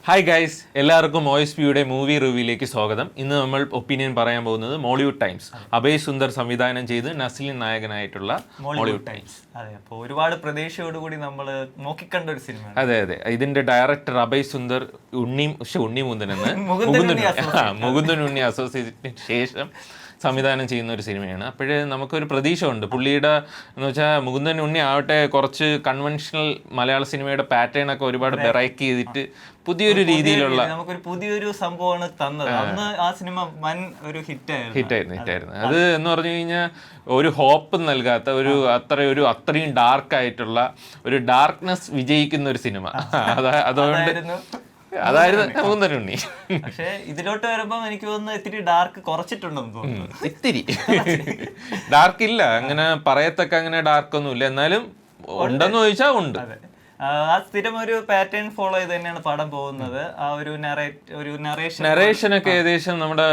Hi guys, എല്ലാവർക്കും OSPയുടെ movie റിവ്യൂയിലേക്ക് സ്വാഗതം. ഇന്ന് നമ്മൾ ഒപ്പീനിയൻ പറയാൻ പോകുന്നത് മോളിവുഡ് ടൈംസ്. അഭയ് സുന്ദർ സംവിധാനം ചെയ്ത് നസ്ലിൻ നായകനായിട്ടു മോളിവുഡ് ടൈംസ്. അതെ, അപ്പോൾ ഒരുപാട് പ്രതീക്ഷയോടുകൂടി നമ്മൾ നോക്കിക്കണ്ട ഒരു സിനിമ. അതെ, ഇതിന്റെ ഡയറക്ടർ അഭയ് സുന്ദർ ഉണ്ണിമുന്തൻ എന്ന് മുകുന്ദൻ ഉണ്ണി അസോസിയേറ്റിന് ശേഷം സംവിധാനം ചെയ്യുന്ന ഒരു സിനിമയാണ്. അപ്പോഴേ നമുക്കൊരു പ്രതീക്ഷ ഉണ്ട്. പുള്ളിയുടെ എന്ന് വെച്ചാൽ മുകുന്ദൻ ഉണ്ണി ആവട്ടെ കുറച്ച് കൺവെൻഷണൽ മലയാള സിനിമയുടെ പാറ്റേൺ ഒക്കെ ഒരുപാട് ബ്രേക്ക് ചെയ്തിട്ട് പുതിയൊരു രീതിയിലുള്ള നമുക്കൊരു പുതിയൊരു സംഭവമാണ് തന്നത്. അന്ന് ആ സിനിമ വൻ ഒരു ഹിറ്റായിരുന്നു. അത് എന്ന് പറഞ്ഞു കഴിഞ്ഞാൽ ഒരു ഹോപ്പ് നൽകാത്ത അത്രയും ഡാർക്ക് ആയിട്ടുള്ള ഒരു ഡാർക്ക്നെസ് വിജയിക്കുന്ന ഒരു സിനിമ. അതായിരുന്നു മുകുന്ദൻ ഉണ്ണി. പക്ഷെ ഇതിലോട്ട് വരുമ്പോ എനിക്ക് തോന്നുന്നു ഇത്തിരി ഡാർക്ക് കുറച്ചിട്ടുണ്ടെന്ന് തോന്നുന്നു. ഇത്തിരി ഡാർക്ക് ഇല്ല, അങ്ങനെ പറയത്തക്ക അങ്ങനെ ഡാർക്ക് ഒന്നും ഇല്ല, എന്നാലും ഉണ്ടെന്ന് ചോദിച്ചാൽ ഉണ്ട്. ആ സ്ഥിരം ഒരു പാറ്റേൺ ഫോളോ ചെയ്ത് തന്നെയാണ് പടം പോകുന്നത്. ആ ഒരു നറേഷനൊക്കെ ഏകദേശം നമ്മുടെ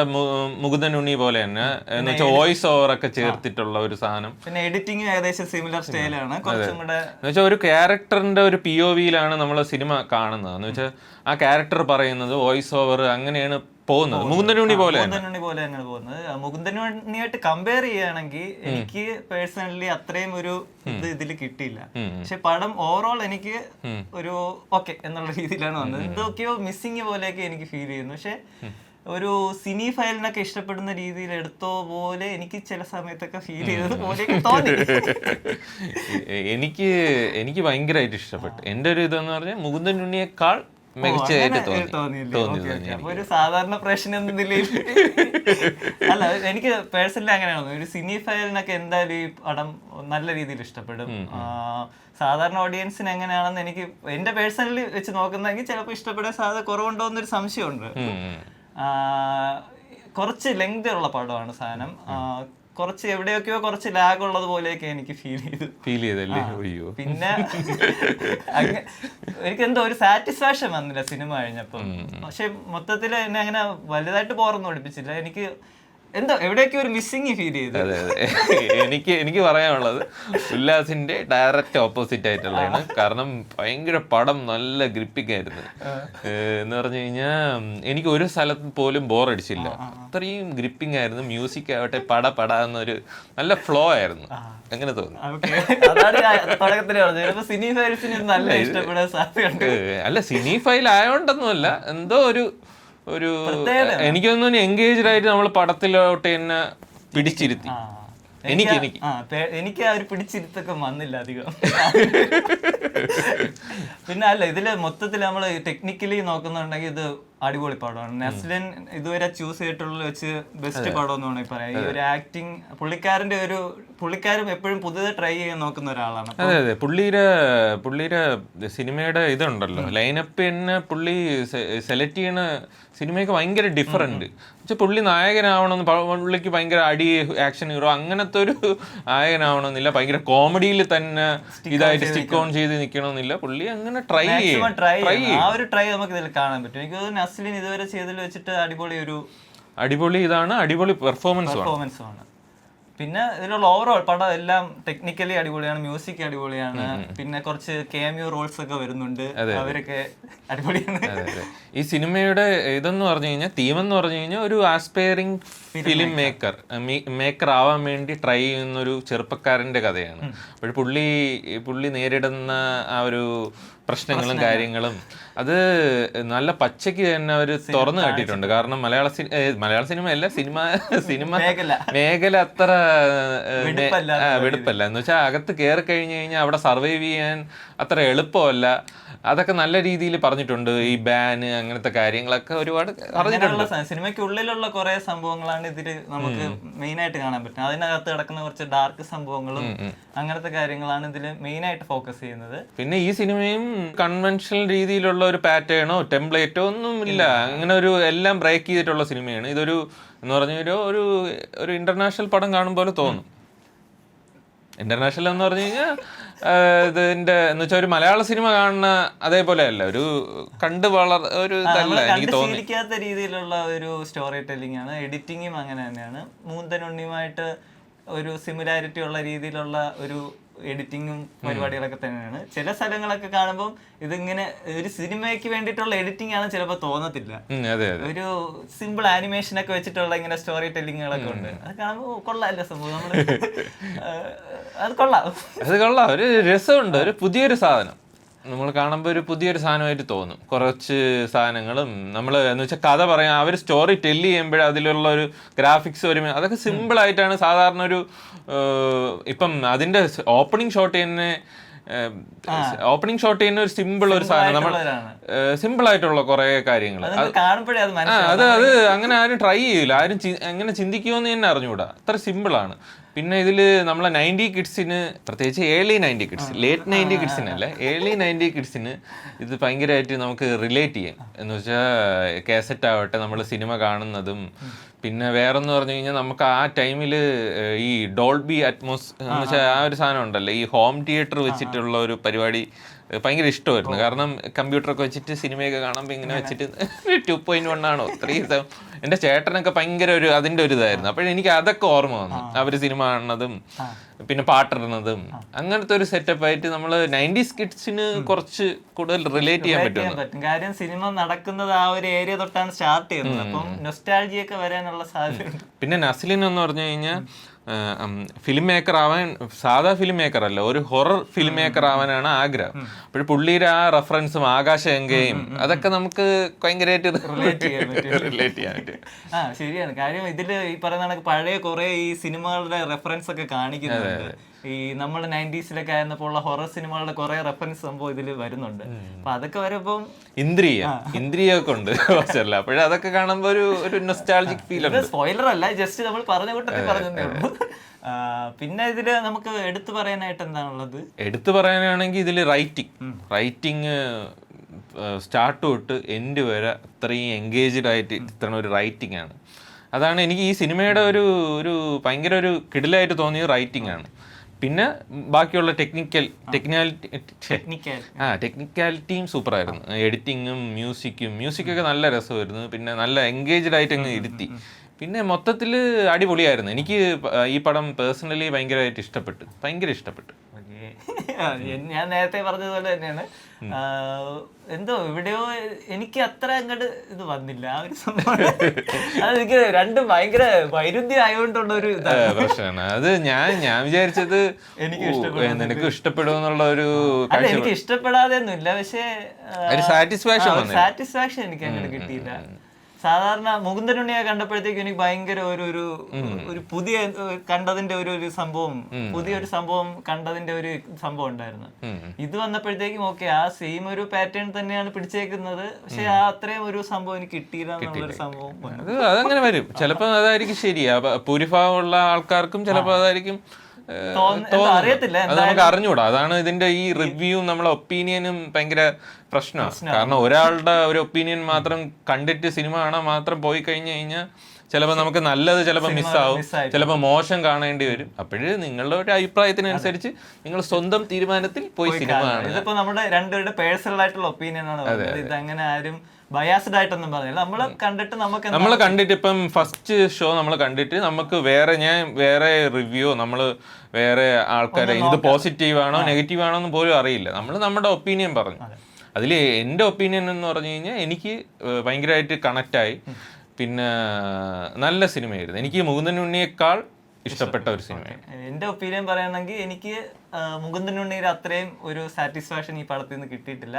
മുകുന്ദൻ ഉണ്ണി പോലെ തന്നെ എന്ന് വെച്ചാൽ വോയിസ് ഓവർ ഒക്കെ ചേർത്തിട്ടുള്ള ഒരു സാധനം. പിന്നെ എഡിറ്റിംഗ് ഏകദേശം സിമിലർ സ്റ്റൈലാണ്. കുറച്ചും കൂടെ എന്ന് വെച്ചാൽ ഒരു ക്യാരക്ടറിന്റെ ഒരു POVയിലാണ് നമ്മൾ സിനിമ കാണുന്നത്. എന്ന് വെച്ചാൽ ആ ക്യാരക്ടർ പറയുന്നത് വോയിസ് ഓവർ അങ്ങനെയാണ് പോകുന്നത്. മുകുന്ദൻ ഉണ്ണി പോലെ തന്നെയാണ് പോകുന്നത്. മുകുന്ദൻ ഉണ്ണിയായിട്ട് കമ്പയർ ചെയ്യുകയാണെങ്കിൽ എനിക്ക് പേഴ്സണലി അത്രയും ഒരു ഇതിൽ കിട്ടിയില്ല. പക്ഷെ പടം ഓവറോൾ എനിക്ക് ഒരു ഓക്കെ എന്നുള്ള രീതിയിലാണ് വന്നത്. എന്തൊക്കെയോ മിസ്സിങ് പോലെയൊക്കെ എനിക്ക് ഫീൽ ചെയ്യുന്നു. പക്ഷെ ഒരു സിനി ഫയലിനൊക്കെ ഇഷ്ടപ്പെടുന്ന രീതിയിൽ എടുത്തോ പോലെ എനിക്ക് ചില സമയത്തൊക്കെ ഫീൽ ചെയ്തത് പോലെയൊക്കെ തോന്നി. എനിക്ക് ഭയങ്കരമായിട്ട് ഇഷ്ടപ്പെട്ടു. എൻ്റെ ഒരു ഇതെന്ന് പറഞ്ഞാൽ മുകുന്ദൻ ഉണ്ണിയേക്കാൾ ഒരു സാധാരണ പ്രശ്നം എന്ന നിലയിൽ അല്ല, എനിക്ക് പേഴ്സണലി അങ്ങനെയാണ്. ഒരു സിനി ഫയലിനൊക്കെ എന്തായാലും ഈ പടം നല്ല രീതിയിൽ ഇഷ്ടപ്പെടും. സാധാരണ ഓഡിയൻസിന് എങ്ങനെയാണെന്ന് എനിക്ക് എന്റെ പേഴ്സണലി വെച്ച് നോക്കുന്നെങ്കിൽ ചിലപ്പോൾ ഇഷ്ടപ്പെടാൻ സാധ്യത കുറവുണ്ടോ എന്നൊരു സംശയമുണ്ട്. കുറച്ച് ലെങ്ത് ഉള്ള പടമാണ് സാധനം. കുറച്ച് എവിടെയൊക്കെയോ കുറച്ച് ലാഗ് ഉള്ളത് പോലെയൊക്കെ എനിക്ക് ഫീൽ ചെയ്തല്ലേ. പിന്നെ എനിക്ക് എന്തോ ഒരു സാറ്റിസ്ഫാക്ഷൻ വന്നില്ല സിനിമ കഴിഞ്ഞപ്പം. പക്ഷെ മൊത്തത്തിൽ എന്നെ അങ്ങനെ വലുതായിട്ട് ബോറൊന്നും പഠിപ്പിച്ചില്ല. എനിക്ക് എന്തോ എവിടെയൊക്കെ ഒരു മിസ്സിങ് ഫീൽ ചെയ്തു. എനിക്ക് പറയാനുള്ളത് ഉല്ലാസിന്റെ ഡയറക്റ്റ് ഓപ്പോസിറ്റ് ആയിട്ടുള്ളതാണ്. കാരണം ഭയങ്കര പടം നല്ല ഗ്രിപ്പിംഗ് ആയിരുന്നു. എന്ന് പറഞ്ഞു കഴിഞ്ഞാൽ എനിക്ക് ഒരു സ്ഥലത്ത് പോലും ബോർ അടിച്ചില്ല. അത്രയും ഗ്രിപ്പിംഗ് ആയിരുന്നു. മ്യൂസിക് ആവട്ടെ പട എന്നൊരു നല്ല ഫ്ലോ ആയിരുന്നു. അങ്ങനെ തോന്നി. അല്ല, സിനി ഫൈൽ ആയോണ്ടൊന്നുമല്ല, എന്തോ ഒരു എനിക്കൊന്നും എൻഗേജ്ഡ് ആയിട്ട് നമ്മൾ പടത്തിലോട്ട് തന്നെ പിടിച്ചിരുത്തി. എനിക്ക് ആ ഒരു പിടിച്ചിരുത്തൊക്കെ വന്നില്ല അധികം. പിന്നെ അല്ല, ഇതില് മൊത്തത്തിൽ നമ്മൾ ടെക്നിക്കലി നോക്കുന്നുണ്ടെങ്കിൽ ഇത് അടിപൊളി പടമാണ്. നസ്ലിൻ ഇതുവരെ ചൂസ് ചെയ്തിട്ടുള്ള വെച്ച് ബെസ്റ്റ് പടം എന്ന് വേണമെങ്കിൽ പറയാം. ഈ ഒരു ആക്ടിങ് പുള്ളിക്കാരും എപ്പോഴും പുതിയത് ട്രൈ ചെയ്യാൻ നോക്കുന്ന ഒരാളാണ്. അതെ, പുള്ളിയുടെ സിനിമയുടെ ഇതുണ്ടല്ലോ, ലൈനപ്പ് തന്നെ പുള്ളി സെലക്ട് ചെയ്യണ സിനിമയൊക്കെ ഭയങ്കര ഡിഫറൻറ്റ്. പക്ഷെ പുള്ളി നായകനാവണമെന്ന്, പുള്ളിക്ക് ഭയങ്കര അടി ആക്ഷൻ ഹീറോ അങ്ങനത്തെ ഒരു നായകനാവണമെന്നില്ല. ഭയങ്കര കോമഡിയിൽ തന്നെ ഇതായിട്ട് സ്റ്റിക്ക് ഓൺ ചെയ്ത് നിൽക്കണമെന്നില്ല. പുള്ളി അങ്ങനെ ട്രൈ ആ ഒരു ട്രൈ നമുക്ക് ഇതിൽ കാണാൻ പറ്റും. എനിക്ക് തോന്നുന്നു നസ്ലിൻ ഇതുവരെ ചെയ്തതിൽ വെച്ചിട്ട് അടിപൊളി പെർഫോമൻസ് ആണ്. പിന്നെ ഇതിലുള്ള ഓവറോൾ പടം എല്ലാം ടെക്നിക്കലി അടിപൊളിയാണ്, മ്യൂസിക് അടിപൊളിയാണ്. പിന്നെ കുറച്ച് cameo റോൾസ് ഒക്കെ വരുന്നുണ്ട്, അവരൊക്കെ അടിപൊളിയാണ്. ഈ സിനിമയുടെ ഇതെന്ന് പറഞ്ഞു കഴിഞ്ഞാൽ തീമെന്ന് പറഞ്ഞു കഴിഞ്ഞാൽ ഒരു ആസ്പയറിംഗ് ഫിലിം മേക്കർ ആവാൻ വേണ്ടി ട്രൈ ചെയ്യുന്ന ഒരു ചെറുപ്പക്കാരന്റെ കഥയാണ്. അപ്പോൾ പുള്ളി നേരിടുന്ന ആ ഒരു പ്രശ്നങ്ങളും കാര്യങ്ങളും അത് നല്ല പച്ചയ്ക്ക് തന്നെ അവർ തുറന്നു കാട്ടിയിട്ടുണ്ട്. കാരണം മലയാള സിനിമ അല്ല, സിനിമ മേഖല അത്ര വെടുപ്പല്ല. എന്ന് വെച്ചാൽ അകത്ത് കയറി കഴിഞ്ഞു കഴിഞ്ഞാൽ അവിടെ സർവൈവ് ചെയ്യാൻ അത്ര എളുപ്പമല്ല. അതൊക്കെ നല്ല രീതിയിൽ പറഞ്ഞിട്ടുണ്ട്. ഈ ബാന് അങ്ങനത്തെ കാര്യങ്ങളൊക്കെ ഒരുപാട് പറഞ്ഞിട്ടുണ്ട്. സിനിമയ്ക്കുള്ളിലുള്ള കുറെ സംഭവങ്ങളാണ് ഇതിൽ നമുക്ക് മെയിൻ ആയിട്ട് കാണാൻ പറ്റുന്നത്. അതിനകത്ത് കിടക്കുന്ന കുറച്ച് ഡാർക്ക് സംഭവങ്ങളും അങ്ങനത്തെ കാര്യങ്ങളാണ് ഇതിൽ മെയിൻ ആയിട്ട് ഫോക്കസ് ചെയ്യുന്നത്. പിന്നെ ഈ സിനിമയും കൺവെൻഷണൽ രീതിയിലുള്ള ഒരു പാറ്റേണോ ടെംപ്ലേറ്റോ ഒന്നും ഇല്ല. അങ്ങനെ ഒരു എല്ലാം ബ്രേക്ക് ചെയ്തിട്ടുള്ള സിനിമയാണ്. ഇതൊരു എന്ന് പറഞ്ഞ ഒരു ഇന്റർനാഷണൽ പടം കാണുമ്പോൾ തോന്നും. ഇന്റർനാഷണൽ എന്ന് പറഞ്ഞു കഴിഞ്ഞാൽ ഇതിന്റെ എന്ന് വെച്ചാൽ ഒരു മലയാള സിനിമ കാണുന്ന അതേപോലെ അല്ല, ഒരു ഒരു ഇതല്ല എനിക്ക് തോന്നിക്കാത്ത രീതിയിലുള്ള ഒരു സ്റ്റോറി ടെല്ലിംഗ് ആണ്. എഡിറ്റിങ്ങും അങ്ങനെ തന്നെയാണ്. മുകുന്ദൻ ഉണ്ണിയുമായിട്ട് ഒരു സിമിലാരിറ്റി ഉള്ള രീതിയിലുള്ള ഒരു എഡിറ്റിങ്ങും പരിപാടികളൊക്കെ തന്നെയാണ്. ചില സ്ഥലങ്ങളൊക്കെ കാണുമ്പോൾ ഇതിങ്ങനെ ഒരു സിനിമയ്ക്ക് വേണ്ടിയിട്ടുള്ള എഡിറ്റിംഗ് ആണ് ചിലപ്പോൾ തോന്നത്തില്ല. ഒരു സിമ്പിൾ ആനിമേഷൻ ഒക്കെ വെച്ചിട്ടുള്ള ഇങ്ങനെ സ്റ്റോറി ടെല്ലിങ്ങുകളൊക്കെ ഉണ്ട്. അത് കാണുമ്പോൾ കൊള്ളാമല്ലോ സംഭവം. നമ്മള് അത് കൊള്ളാം, ഒരു രസമുണ്ട്, ഒരു പുതിയൊരു സാധനം നമ്മൾ കാണുമ്പോൾ ഒരു പുതിയൊരു സാധനമായിട്ട് തോന്നും. കുറച്ച് സാധനങ്ങളും നമ്മൾ എന്ന് വെച്ചാൽ കഥ പറയാം, അവർ സ്റ്റോറി ടെല്ല് ചെയ്യുമ്പോഴേ അതിലുള്ള ഒരു ഗ്രാഫിക്സ് വരും, അതൊക്കെ സിമ്പിളായിട്ടാണ് സാധാരണ ഒരു ഇപ്പം അതിൻ്റെ ഓപ്പണിംഗ് ഷോട്ട് തന്നെ ഒരു സിമ്പിൾ ഒരു സാധനം, നമ്മൾ സിമ്പിൾ ആയിട്ടുള്ള കുറെ കാര്യങ്ങൾ അത് അങ്ങനെ ആരും ട്രൈ ചെയ്യില്ല, ആരും അങ്ങനെ ചിന്തിക്കുമെന്ന് തന്നെ അറിഞ്ഞുകൂടാ, അത്ര സിമ്പിളാണ്. പിന്നെ ഇതിൽ നമ്മളെ 90 കിഡ്സിന്, പ്രത്യേകിച്ച് ഏർലി 90 കിഡ്സ്, ലേറ്റ് 90 കിഡ്സിനല്ല, ഏർലി 90 കിഡ്സിന് ഇത് ഭയങ്കരമായിട്ട് നമുക്ക് റിലേറ്റ് ചെയ്യാം. എന്ന് വെച്ചാൽ കാസറ്റ് ആവട്ടെ, നമ്മൾ സിനിമ കാണുന്നതും, പിന്നെ വേറെന്ന് പറഞ്ഞു കഴിഞ്ഞാൽ നമുക്ക് ആ ടൈമിൽ ഈ ഡോൾബി അറ്റ്മോസ് എന്ന് വെച്ചാൽ ആ ഒരു സാധനം ഉണ്ടല്ലോ, ഈ ഹോം തിയേറ്റർ വെച്ചിട്ടുള്ള ഒരു പരിപാടി ഭയങ്കര ഇഷ്ടമായിരുന്നു. കാരണം കമ്പ്യൂട്ടറൊക്കെ വെച്ചിട്ട് സിനിമയൊക്കെ കാണുമ്പോൾ ഇങ്ങനെ വെച്ചിട്ട് 2.1 ആണോ 3 എൻ്റെ ചേട്ടനൊക്കെ ഭയങ്കര ഒരു അതിൻ്റെ ഒരു ഇതായിരുന്നു. അപ്പോഴെനിക്ക് അതൊക്കെ ഓർമ്മ വന്നു, അവർ സിനിമ കാണുന്നതും പിന്നെ പാട്ടിടുന്നതും അങ്ങനത്തെ ഒരു സെറ്റപ്പ് ആയിട്ട് നമ്മൾ 90s കിഡ്സിന് കുറച്ച് കൂടുതൽ റിലേറ്റ് ചെയ്യാൻ പറ്റും. കാര്യം സിനിമ നടക്കുന്നത് ആ ഒരു ഏരിയ തൊട്ടാണ് സ്റ്റാർട്ട് ചെയ്യുന്നത്, അപ്പം നൊസ്റ്റാൾജിയൊക്കെ വരാനുള്ള സാധ്യത. പിന്നെ നസ്ലിൻ എന്ന് പറഞ്ഞു കഴിഞ്ഞാൽ ഫിലിം മേക്കർ ആവാൻ, സാധാ ഫിലിം മേക്കർ അല്ല, ഒരു ഹൊറർ ഫിലിം മേക്കർ ആവാനാണ് ആഗ്രഹം. അപ്പോൾ പുള്ളിയുടെ ആ റെഫറൻസും ആകാശഗംഗയും അതൊക്കെ നമുക്ക് ഭയങ്കരമായിട്ട് റിലേറ്റ് ചെയ്യാൻ പറ്റും. ശരിയാണ്. കാര്യം ഇതില് ഈ പറയുന്ന പഴയ കുറെ ഈ സിനിമകളുടെ റെഫറൻസ് ഒക്കെ കാണിക്കുന്നുണ്ട്. ഈ നമ്മൾ 90s ആയിരുന്നപ്പോൾ ഉള്ള ഹൊറർ സിനിമകളുടെ കുറെ റെഫറൻസ് സംഭവം ഇതിൽ വരുന്നുണ്ട്. അപ്പൊ അതൊക്കെ വരുമ്പം ഇന്ദ്രിയൊക്കെ ഉണ്ട് അപ്പോഴേ അതൊക്കെ കാണുമ്പോ ഒരു നൊസ്റ്റാൾജിക് ഫീൽ ഉണ്ട്. സ്പോയിലർ അല്ല, ജസ്റ്റ് നമ്മൾ പറഞ്ഞ കൂട്ടത്തിൽ പറഞ്ഞതേ ഉള്ളൂ. പിന്നെ ഇതില് നമുക്ക് എടുത്തു പറയാനായിട്ട് എന്താണുള്ളത്? എടുത്തു പറയാനാണെങ്കിൽ ഇതില് റൈറ്റിംഗ് സ്റ്റാർട്ട് തൊട്ട് എൻഡ് വരെ അത്രയും എൻഗേജ്ഡ് ആയിട്ട് ഇത്ര ഒരു റൈറ്റിംഗ് ആണ്. അതാണ് എനിക്ക് ഈ സിനിമയുടെ ഒരു ഭയങ്കര ഒരു കിടിലായിട്ട് തോന്നിയ റൈറ്റിംഗ് ആണ്. പിന്നെ ബാക്കിയുള്ള ടെക്നിക്കാലിറ്റിയും സൂപ്പറായിരുന്നു. എഡിറ്റിങ്ങും മ്യൂസിക്കൊക്കെ നല്ല രസമായിരുന്നു. പിന്നെ നല്ല എൻഗേജ്ഡ് ആയിട്ട് അങ്ങ് ഇരുത്തി. പിന്നെ മൊത്തത്തിൽ അടിപൊളിയായിരുന്നു. എനിക്ക് ഈ പടം പേഴ്സണലി ഭയങ്കരമായിട്ട് ഇഷ്ടപ്പെട്ടു. ഞാൻ നേരത്തെ പറഞ്ഞതുപോലെ തന്നെയാണ്. എന്തോ എവിടെയോ എനിക്ക് അത്ര അങ്ങോട്ട് ഇത് വന്നില്ല ആ ഒരു സംഭവം. അതെനിക്ക് രണ്ടും ഭയങ്കര വൈരുദ്ധ്യം ആയതുകൊണ്ടുള്ള ഒരു പ്രശ്നമാണ്. അത് ഞാൻ വിചാരിച്ചത് നിനക്ക് ഇഷ്ടപ്പെടുമെന്നുള്ള ഒരു, എനിക്ക് ഇഷ്ടപ്പെടാതെ ഒന്നുമില്ല, പക്ഷേ സാറ്റിസ്ഫാക്ഷൻ എനിക്ക് അങ്ങനെ കിട്ടിയില്ല. സാധാരണ മുകുന്ദനുണ്ണിയെ കണ്ടപ്പോഴത്തേക്കും എനിക്ക് ഭയങ്കര ഒരു പുതിയ കണ്ടതിന്റെ ഒരു സംഭവം, പുതിയൊരു സംഭവം കണ്ടതിന്റെ ഒരു സംഭവം ഉണ്ടായിരുന്നു. ഇത് വന്നപ്പോഴത്തേക്കും ഓക്കെ, ആ സെയിം ഒരു പാറ്റേൺ തന്നെയാണ് പിടിച്ചേക്കുന്നത്, പക്ഷെ ആ അത്രയും ഒരു സംഭവം എനിക്ക് കിട്ടിയില്ല എന്നുള്ളൊരു സംഭവം. അതങ്ങനെ വരും ചിലപ്പോ. അതായിരിക്കും ശരിയാ, ഭൂരിഭാഗമുള്ള ആൾക്കാർക്കും ചിലപ്പോ അതായിരിക്കും അറിയത്തില്ല, അത് നമുക്ക് അറിഞ്ഞൂടാ. അതാണ് ഇതിന്റെ ഈ റിവ്യൂ, നമ്മളെ ഒപ്പീനിയനും ഭയങ്കര പ്രശ്നമാണ്. കാരണം ഒരാളുടെ ഒരു ഒപ്പീനിയൻ മാത്രം കണ്ടിട്ട് സിനിമ കാണാൻ മാത്രം പോയി കഴിഞ്ഞാൽ ചിലപ്പോൾ നമുക്ക് നല്ലത് ചിലപ്പോൾ മിസ്സാവും, ചിലപ്പോൾ മോശം കാണേണ്ടി വരും. അപ്പോഴ് നിങ്ങളുടെ ഒരു അഭിപ്രായത്തിനനുസരിച്ച് നിങ്ങൾ സ്വന്തം തീരുമാനത്തിൽ പോയി സിനിമ കാണുക. ഇതിപ്പോ നമ്മുടെ രണ്ടുപേരുടെ പേഴ്സണൽ ആയിട്ടുള്ള ഒപ്പീനിയൻ ആണ്. ഇതങ്ങനെ ആരും ബയാസ്ഡ് ആയിട്ടൊന്നും പറഞ്ഞില്ല. നമ്മൾ കണ്ടിട്ട് ഇപ്പം ഫസ്റ്റ് ഷോ നമ്മൾ കണ്ടിട്ട് നമുക്ക് വേറെ റിവ്യൂ, നമ്മൾ വേറെ ആൾക്കാരെ ഇത് പോസിറ്റീവ് ആണോ നെഗറ്റീവ് ആണോ എന്ന് പോലും അറിയില്ല. നമ്മൾ നമ്മുടെ ഒപ്പീനിയൻ പറഞ്ഞു. അതിൽ എൻ്റെ ഒപ്പീനിയൻ എന്ന് പറഞ്ഞു കഴിഞ്ഞാൽ എനിക്ക് ഭയങ്കരമായിട്ട് കണക്റ്റായി. പിന്നെ നല്ല സിനിമയായിരുന്നു. എനിക്ക് മുകുന്ദനുണ്ണിയേക്കാൾ ഇഷ്ടപ്പെട്ട ഒരു സിനിമയാണ്. എൻ്റെ ഒപ്പീനിയൻ പറയുകയാണെങ്കിൽ എനിക്ക് മുകുന്ദനുണ്ണിയുടെ അത്രയും ഒരു സാറ്റിസ്ഫാക്ഷൻ ഈ പടത്തിൽ നിന്ന് കിട്ടിയിട്ടില്ല.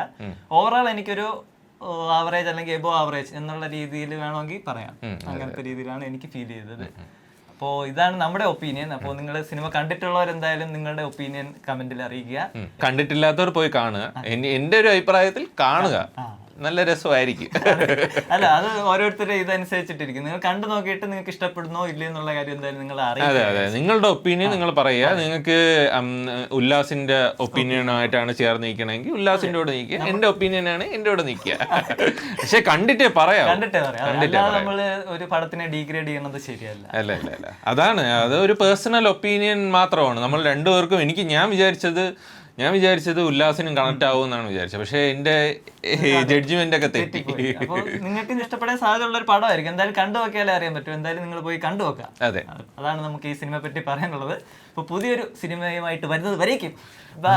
ഓവറോൾ എനിക്കൊരു ആവറേജ് അല്ലെങ്കിൽ എബോ ആവറേജ് എന്നുള്ള രീതിയിൽ വേണമെങ്കിൽ പറയാം. അങ്ങനത്തെ രീതിയിലാണ് എനിക്ക് ഫീൽ ചെയ്തത്. അപ്പോൾ ഇതാണ് നമ്മുടെ ഒപ്പീനിയൻ. അപ്പോൾ നിങ്ങൾ സിനിമ കണ്ടിട്ടുള്ളവരെന്തായാലും നിങ്ങളുടെ ഒപ്പീനിയൻ കമന്റിൽ അറിയിക്കുക. കണ്ടിട്ടില്ലാത്തവർ പോയി കാണുക. എൻ്റെ ഒരു അഭിപ്രായത്തിൽ കാണുക, നല്ല രസമായിരിക്കും. അല്ല, അത് ഓരോരുത്തരുടെ ഇതനുസരിച്ചിട്ടിരിക്കും. നിങ്ങൾ കണ്ടു നോക്കിയിട്ട് നിങ്ങൾക്ക് ഇഷ്ടപ്പെടുന്നോ ഇല്ലേ എന്നുള്ള കാര്യം എന്തായാലും നിങ്ങൾ അറിയാം. അതെ, നിങ്ങളുടെ ഒപ്പീനിയൻ നിങ്ങൾ പറയുക. നിങ്ങൾക്ക് ഉല്ലാസിന്റെ ഒപ്പീനിയൻ ആയിട്ടാണ് ചേർന്ന് നിൽക്കണമെങ്കിൽ ഉല്ലാസിന്റെ കൂടെ നിൽക്കുക. എന്റെ ഒപ്പീനിയൻ ആണ് എന്റെ കൂടെ നിൽക്കുക. പക്ഷെ കണ്ടിട്ടേ പറയാം. നമ്മള് ഒരു പടത്തിനെ ഡീഗ്രേഡ് ചെയ്യണത് ശരിയല്ല. അല്ല, അതാണ് അത് ഒരു പേഴ്സണൽ ഒപ്പീനിയൻ മാത്രമാണ്. നമ്മൾ രണ്ടുപേർക്കും, ഞാൻ വിചാരിച്ചത് ഞാൻ വിചാരിച്ചത് ഉല്ലാസിനും കണക്ട് ആവുമെന്നാണ് വിചാരിച്ചത്, പക്ഷെ എന്റെ ജഡ്ജ്മെന്റ് ഒക്കെ തെറ്റി. അപ്പോൾ നിങ്ങൾക്ക് ഇത് ഇഷ്ടപ്പെടാൻ സാധ്യതയുള്ള ഒരു പടമായിരിക്കും. എന്തായാലും കണ്ടു നോക്കിയാലേ അറിയാൻ പറ്റും. എന്തായാലും നിങ്ങൾ പോയി കണ്ടു നോക്കാം. അതെ, അതാണ് നമുക്ക് ഈ സിനിമയെ പറ്റി പറയാനുള്ളത്. അപ്പോൾ പുതിയൊരു സിനിമയുമായിട്ട് വരുന്നത് വരേക്കും ബൈ.